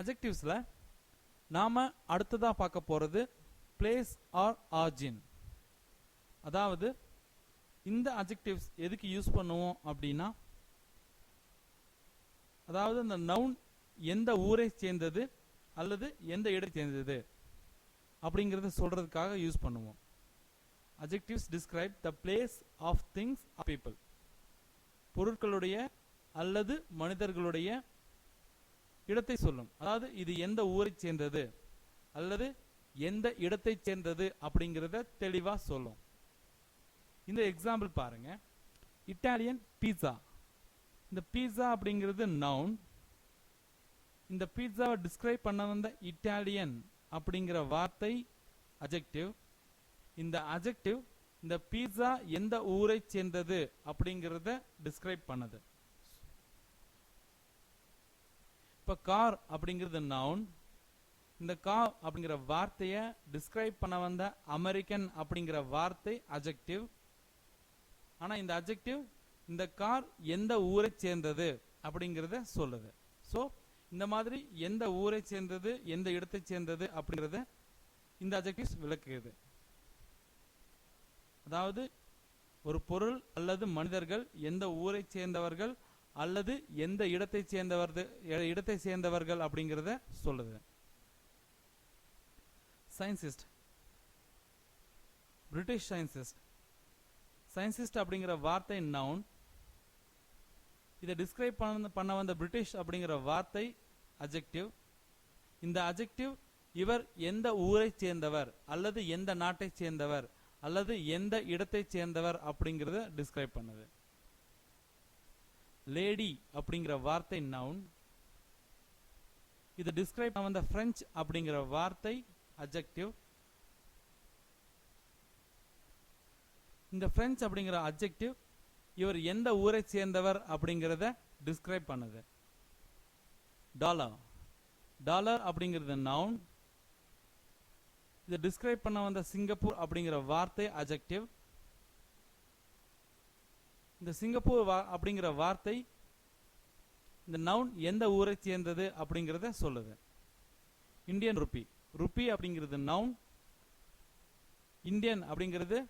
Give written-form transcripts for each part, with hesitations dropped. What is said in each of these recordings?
அட்ஜெக்டிவ்ஸ்ல நாம அடுத்ததா பார்க்க போறது பிளேஸ் ஆர் ஆர்ஜின். அதாவது இந்த அட்ஜெக்டிவ்ஸ் எதுக்கு யூஸ் பண்ணுவோம் அப்படின்னா, அதாவது இந்த நவுன் எந்த ஊரை சேர்ந்தது அல்லது எந்த இடத்தை சேர்ந்தது அப்படிங்கறத சொல்றதுக்காக யூஸ் பண்ணுவோம். adjectives describe the place of things or people. பொருட்களுடைய அல்லது மனிதர்களுடைய இடத்தை சொல்லும். அதாவது இது எந்த ஊரை சேர்ந்தது அல்லது எந்த இடத்தை சேர்ந்தது அப்படிங்கறத தெளிவா சொல்லும். இந்த எக்ஸாம்பிள் பாருங்க. Italian pizza. இந்த பீட்சா அப்படிங்கிறது நவுன். இந்த பீட்சாவை டிஸ்கிரைப் பண்ண வந்த இட்டாலியன் அப்படிங்கிற வார்த்தை அட்ஜெக்டிவ். இந்த அட்ஜெக்டிவ் இந்த பீட்சா எந்த ஊரை சேர்ந்தது அப்படிங்கறத டிஸ்கிரைப் பண்ணுது. இப்ப கார் அப்படிங்கிறது நவுன். இந்த கார் அப்படிங்கிற வார்த்தையை டிஸ்கிரைப் பண்ண வந்த அமெரிக்கன் அப்படிங்கிற வார்த்தை அட்ஜெக்டிவ். ஆனா இந்த அட்ஜெக்டிவ் இந்த கார் எந்த ஊரை சேர்ந்தது அப்படிங்கறத சொல்லுது. சோ இந்த மாதிரி எந்த ஊரை சேர்ந்தது எந்த இடத்தை சேர்ந்தது அப்படிங்கறத இந்த அட்ஜெக்டிவ்ஸ் விளக்குகிறது. அதாவது ஒரு பொருள் அல்லது மனிதர்கள் எந்த ஊரை சேர்ந்தவர்கள் அல்லது எந்த இடத்தை சேர்ந்தவர்கள் அப்படிங்கறத சொல்லுது. சயின்டிஸ்ட். British scientist. சயின்டிஸ்ட் அப்படிங்கிற வார்த்தை நவுன். இதை டிஸ்கிரைப் பண்ண வந்த பிரிட்டிஷ் அப்படிங்கிற வார்த்தை அட்ஜெக்டிவ். இந்த அட்ஜெக்டிவ் இவர் எந்த ஊரை சேர்ந்தவர் அல்லது எந்த நாட்டை சேர்ந்தவர் அல்லது எந்த இடத்தை சேர்ந்தவர் அப்படிங்கறத டிஸ்கிரைப் பண்ணுது. லேடி அப்படிங்கிற வார்த்தை நவுன். இது டிஸ்கிரைப் பண்ண வந்த பிரெஞ்சு அப்படிங்கிற வார்த்தை அட்ஜெக்டிவ். இந்த பிரெஞ்சு அப்படிங்கிற அட்ஜெக்டிவ் இவர் எந்த ஊரை சேர்ந்தவர் அப்படிங்கறத டிஸ்கிரைப் பண்ணுது. டாலர். டாலர் அப்படிங்கிறது நவுன். இதை டிஸ்கிரைப் பண்ண வந்த சிங்கப்பூர் அப்படிங்கிற வார்த்தை அட்ஜெக்டிவ். இந்த சிங்கப்பூர் அப்படிங்கிற வார்த்தை இந்த நவுன் எந்த ஊரை சேர்ந்தது அப்படிங்கறத சொல்லுது. Indian rupee. ருப்பி அப்படிங்கிறது நவுன். இந்தியன் அப்படிங்கிறது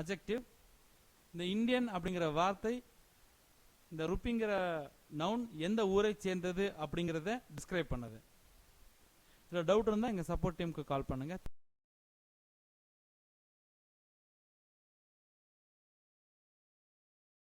அட்ஜெக்டிவ். இந்த இந்தியன் அப்படிங்கிற வார்த்தை இந்த ருப்பிங்கிற நவுன் எந்த ஊரை சேர்ந்தது அப்படிங்கறத டிஸ்கிரைப் பண்ணுது. இதுல டவுட் இருந்தா எங்க சப்போர்ட் டீமுக்கு கால் பண்ணுங்க.